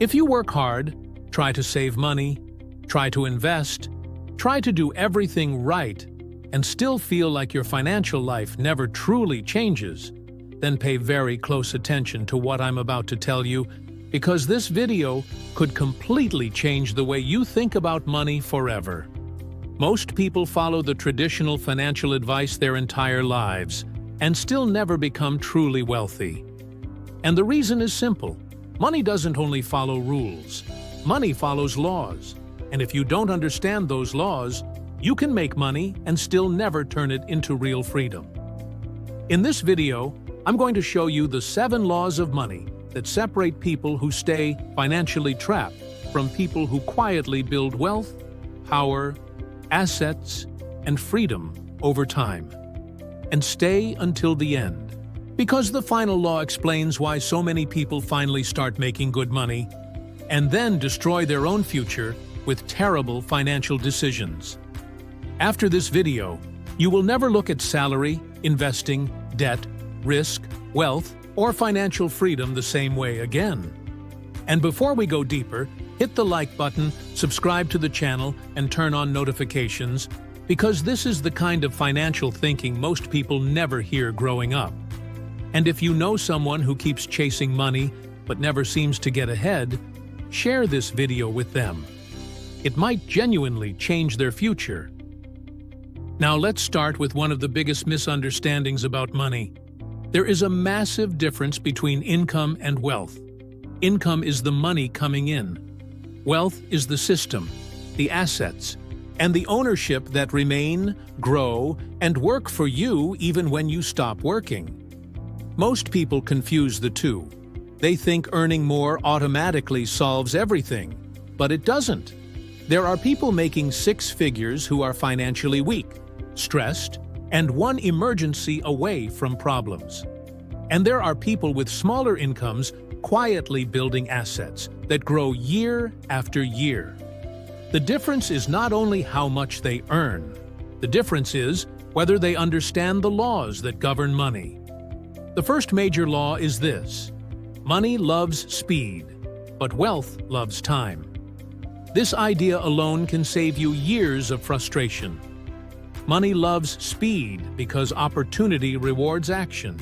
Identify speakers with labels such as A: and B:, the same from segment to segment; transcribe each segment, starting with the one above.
A: If you work hard, try to save money, try to invest, try to do everything right, and still feel like your financial life never truly changes, then pay very close attention to what I'm about to tell you, because this video could completely change the way you think about money forever. Most people follow the traditional financial advice their entire lives and still never become truly wealthy. And the reason is simple. Money doesn't only follow rules. Money follows laws. And if you don't understand those laws, you can make money and still never turn it into real freedom. In this video, I'm going to show you the 7 laws of money that separate people who stay financially trapped from people who quietly build wealth, power, assets, and freedom over time. And stay until the end. Because the final law explains why so many people finally start making good money and then destroy their own future with terrible financial decisions. After this video, you will never look at salary, investing, debt, risk, wealth, or financial freedom the same way again. And before we go deeper, hit the like button, subscribe to the channel, and turn on notifications, because this is the kind of financial thinking most people never hear growing up. And if you know someone who keeps chasing money but never seems to get ahead, share this video with them. It might genuinely change their future. Now let's start with one of the biggest misunderstandings about money. There is a massive difference between income and wealth. Income is the money coming in. Wealth is the system, the assets, and the ownership that remain, grow, and work for you even when you stop working. Most people confuse the two. They think earning more automatically solves everything, but it doesn't. There are people making 6 figures who are financially weak, stressed, and one emergency away from problems. And there are people with smaller incomes quietly building assets that grow year after year. The difference is not only how much they earn. The difference is whether they understand the laws that govern money. The first major law is this: money loves speed, but wealth loves time. This idea alone can save you years of frustration. Money loves speed because opportunity rewards action.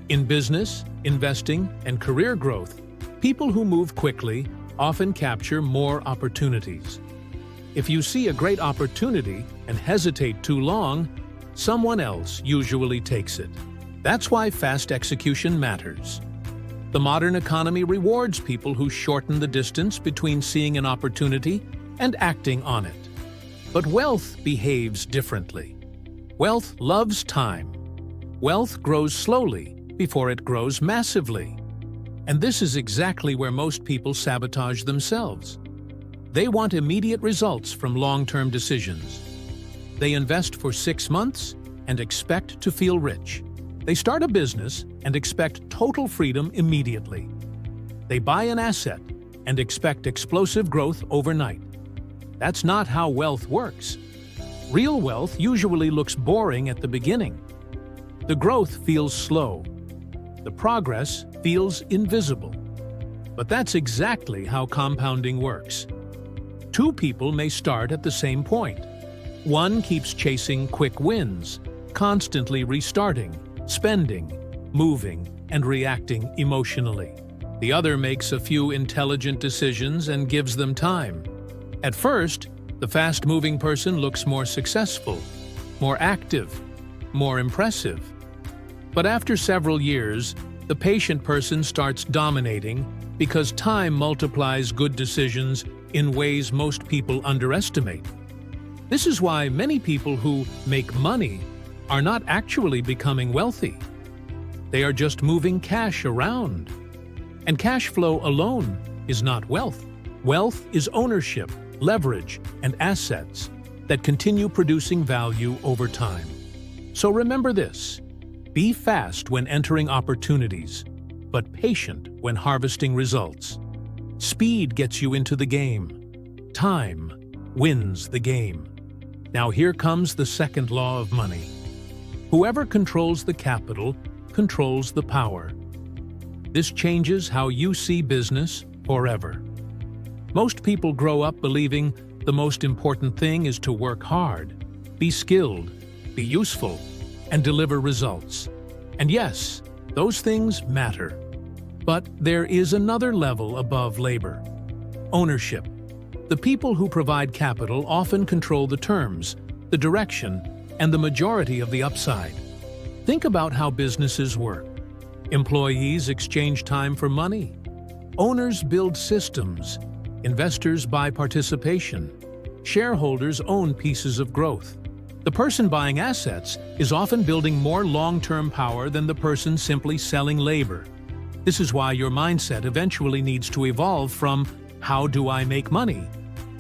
A: In business, investing, and career growth, people who move quickly often capture more opportunities. If you see a great opportunity and hesitate too long, someone else usually takes it. That's why fast execution matters. The modern economy rewards people who shorten the distance between seeing an opportunity and acting on it. But wealth behaves differently. Wealth loves time. Wealth grows slowly before it grows massively. And this is exactly where most people sabotage themselves. They want immediate results from long-term decisions. They invest for 6 months and expect to feel rich. They start a business and expect total freedom immediately. They buy an asset and expect explosive growth overnight. That's not how wealth works. Real wealth usually looks boring at the beginning. The growth feels slow. The progress feels invisible. But that's exactly how compounding works. 2 people may start at the same point. One keeps chasing quick wins, constantly restarting, spending, moving, and reacting emotionally. The other makes a few intelligent decisions and gives them time. At first, the fast-moving person looks more successful, more active, more impressive. But after several years, the patient person starts dominating because time multiplies good decisions in ways most people underestimate. This is why many people who make money are not actually becoming wealthy. They are just moving cash around. And cash flow alone is not wealth. Wealth is ownership, leverage, and assets that continue producing value over time. So remember this: be fast when entering opportunities, but patient when harvesting results. Speed gets you into the game. Time wins the game. Now here comes the second law of money. Whoever controls the capital controls the power. This changes how you see business, forever. Most people grow up believing the most important thing is to work hard, be skilled, be useful, and deliver results. And yes, those things matter. But there is another level above labor: ownership. The people who provide capital often control the terms, the direction, and the majority of the upside. Think about how businesses work. Employees exchange time for money. Owners build systems. Investors buy participation. Shareholders own pieces of growth. The person buying assets is often building more long-term power than the person simply selling labor. This is why your mindset eventually needs to evolve from "how do I make money?"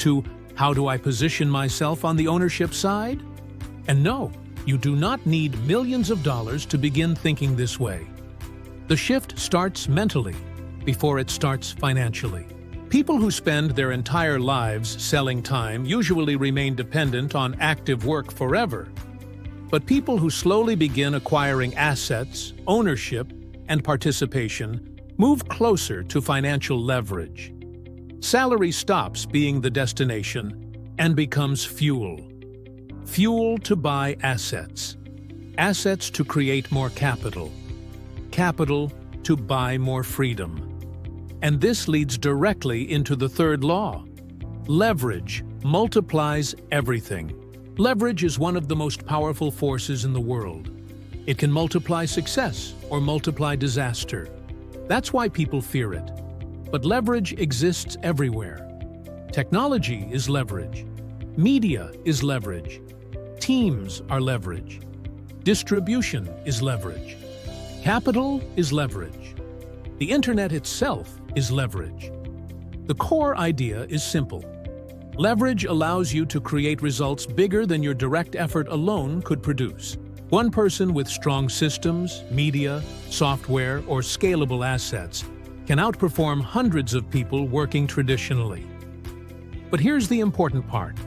A: to "how do I position myself on the ownership side?" And no, you do not need millions of dollars to begin thinking this way. The shift starts mentally before it starts financially. People who spend their entire lives selling time usually remain dependent on active work forever. But people who slowly begin acquiring assets, ownership, and participation move closer to financial leverage. Salary stops being the destination and becomes fuel. Fuel to buy assets. Assets to create more capital. Capital to buy more freedom. And this leads directly into the third law. Leverage multiplies everything. Leverage is one of the most powerful forces in the world. It can multiply success or multiply disaster. That's why people fear it. But leverage exists everywhere. Technology is leverage. Media is leverage. Teams are leverage. Distribution is leverage. Capital is leverage. The internet itself is leverage. The core idea is simple. Leverage allows you to create results bigger than your direct effort alone could produce. One person with strong systems, media, software, or scalable assets can outperform hundreds of people working traditionally. But here's the important part.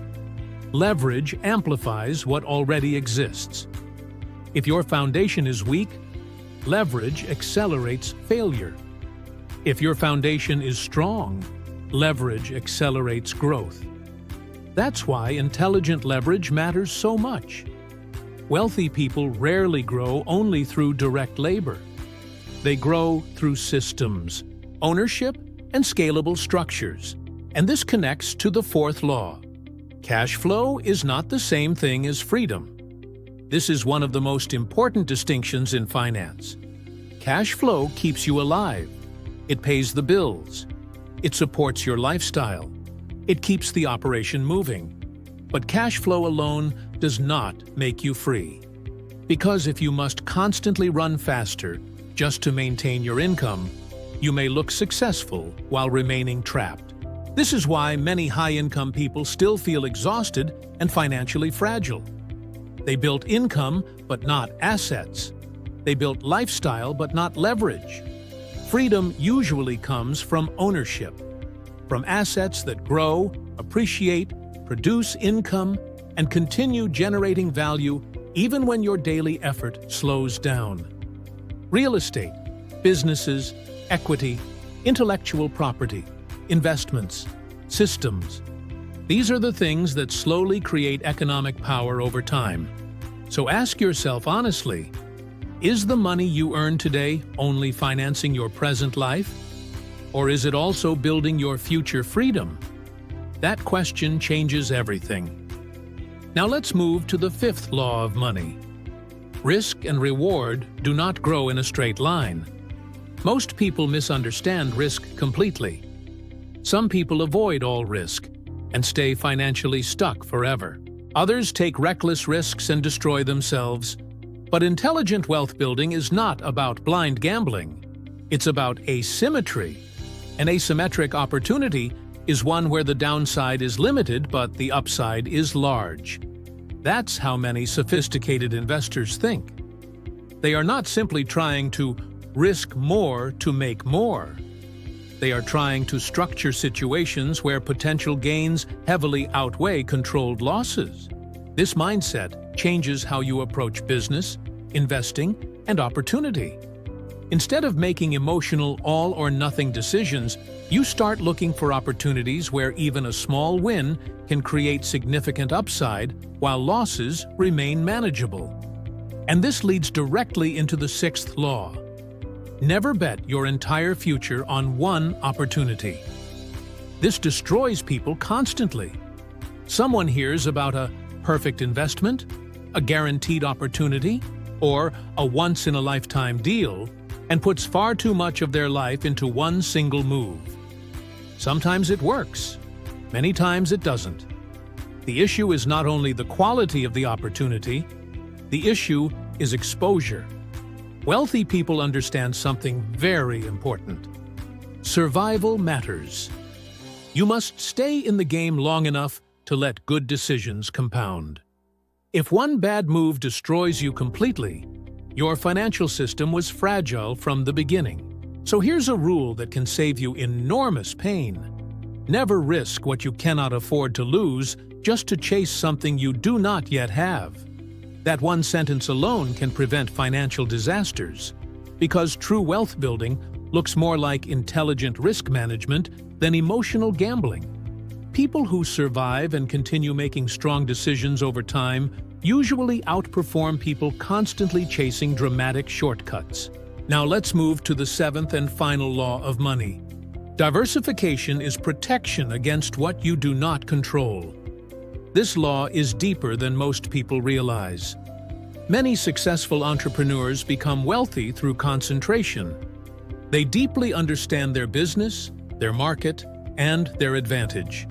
A: Leverage amplifies what already exists. If your foundation is weak, leverage accelerates failure. If your foundation is strong, leverage accelerates growth. That's why intelligent leverage matters so much. Wealthy people rarely grow only through direct labor. They grow through systems, ownership, and scalable structures. And this connects to the fourth law. Cash flow is not the same thing as freedom. This is one of the most important distinctions in finance. Cash flow keeps you alive. It pays the bills. It supports your lifestyle. It keeps the operation moving. But cash flow alone does not make you free. Because if you must constantly run faster just to maintain your income, you may look successful while remaining trapped. This is why many high-income people still feel exhausted and financially fragile. They built income, but not assets. They built lifestyle, but not leverage. Freedom usually comes from ownership, from assets that grow, appreciate, produce income, and continue generating value even when your daily effort slows down. Real estate, businesses, equity, intellectual property, investments, systems. These are the things that slowly create economic power over time. So ask yourself honestly, is the money you earn today only financing your present life? Or is it also building your future freedom? That question changes everything. Now let's move to the fifth law of money. Risk and reward do not grow in a straight line. Most people misunderstand risk completely. Some people avoid all risk and stay financially stuck forever. Others take reckless risks and destroy themselves. But intelligent wealth building is not about blind gambling. It's about asymmetry. An asymmetric opportunity is one where the downside is limited but the upside is large. That's how many sophisticated investors think. They are not simply trying to risk more to make more. They are trying to structure situations where potential gains heavily outweigh controlled losses. This mindset changes how you approach business, investing, and opportunity. Instead of making emotional all-or-nothing decisions, You start looking for opportunities where even a small win can create significant upside while losses remain manageable. And this leads directly into the sixth law. Never bet your entire future on one opportunity. This destroys people constantly. Someone hears about a perfect investment, a guaranteed opportunity, or a once-in-a-lifetime deal, and puts far too much of their life into one single move. Sometimes it works, many times it doesn't. The issue is not only the quality of the opportunity, the issue is exposure. Wealthy people understand something very important. Survival matters. You must stay in the game long enough to let good decisions compound. If one bad move destroys you completely, your financial system was fragile from the beginning. So here's a rule that can save you enormous pain. Never risk what you cannot afford to lose just to chase something you do not yet have. That one sentence alone can prevent financial disasters, because true wealth building looks more like intelligent risk management than emotional gambling. People who survive and continue making strong decisions over time usually outperform people constantly chasing dramatic shortcuts. Now let's move to the seventh and final law of money. Diversification is protection against what you do not control. This law is deeper than most people realize. Many successful entrepreneurs become wealthy through concentration. They deeply understand their business, their market, and their advantage.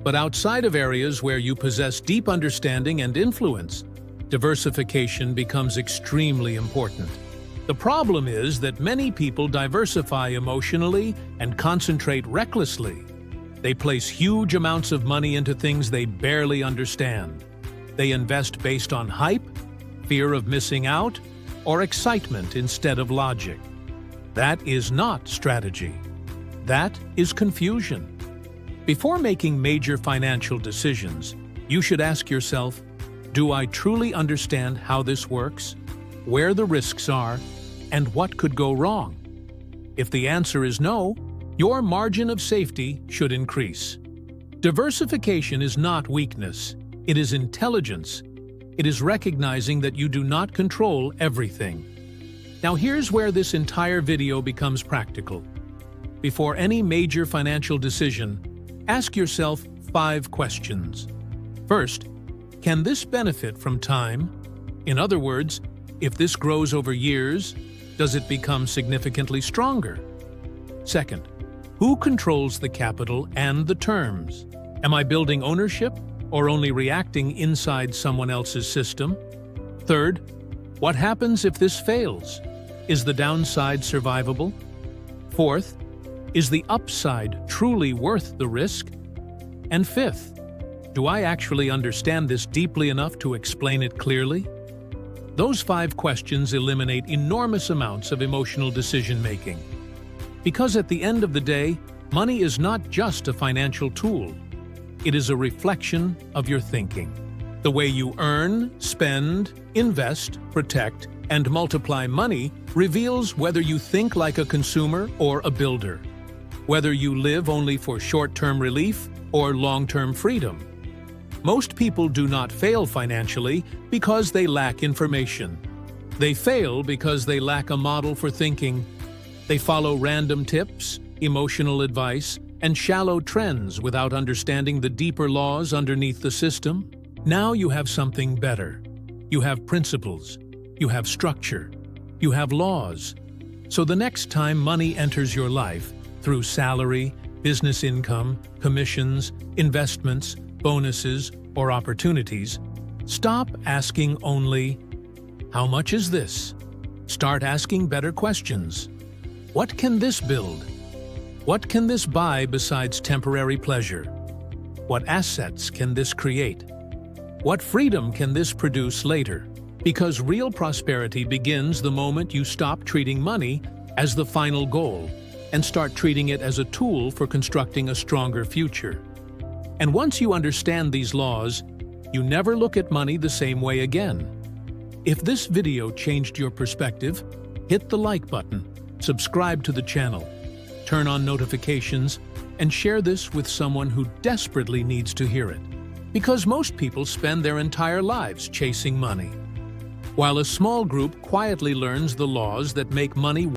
A: But outside of areas where you possess deep understanding and influence, diversification becomes extremely important. The problem is that many people diversify emotionally and concentrate recklessly. They place huge amounts of money into things they barely understand. They invest based on hype, fear of missing out, or excitement instead of logic. That is not strategy. That is confusion. Before making major financial decisions, you should ask yourself, do I truly understand how this works, where the risks are, and what could go wrong? If the answer is no, your margin of safety should increase. Diversification is not weakness, it is intelligence. It is recognizing that you do not control everything. Now here's where this entire video becomes practical. Before any major financial decision, ask yourself 5 questions. First, can this benefit from time? In other words, if this grows over years, does it become significantly stronger? Second, who controls the capital and the terms? Am I building ownership or only reacting inside someone else's system? Third, what happens if this fails? Is the downside survivable? Fourth, is the upside truly worth the risk? And fifth, do I actually understand this deeply enough to explain it clearly? Those 5 questions eliminate enormous amounts of emotional decision-making. Because at the end of the day, money is not just a financial tool. It is a reflection of your thinking. The way you earn, spend, invest, protect, and multiply money reveals whether you think like a consumer or a builder, whether you live only for short-term relief or long-term freedom. Most people do not fail financially because they lack information. They fail because they lack a model for thinking. They follow random tips, emotional advice, and shallow trends without understanding the deeper laws underneath the system. Now you have something better. You have principles. You have structure. You have laws. So the next time money enters your life, through salary, business income, commissions, investments, bonuses, or opportunities, stop asking only, "How much is this?" Start asking better questions. What can this build? What can this buy besides temporary pleasure? What assets can this create? What freedom can this produce later? Because real prosperity begins the moment you stop treating money as the final goal and start treating it as a tool for constructing a stronger future. And once you understand these laws, you never look at money the same way again. If this video changed your perspective, hit the like button, subscribe to the channel, turn on notifications, and share this with someone who desperately needs to hear it. Because most people spend their entire lives chasing money, while a small group quietly learns the laws that make money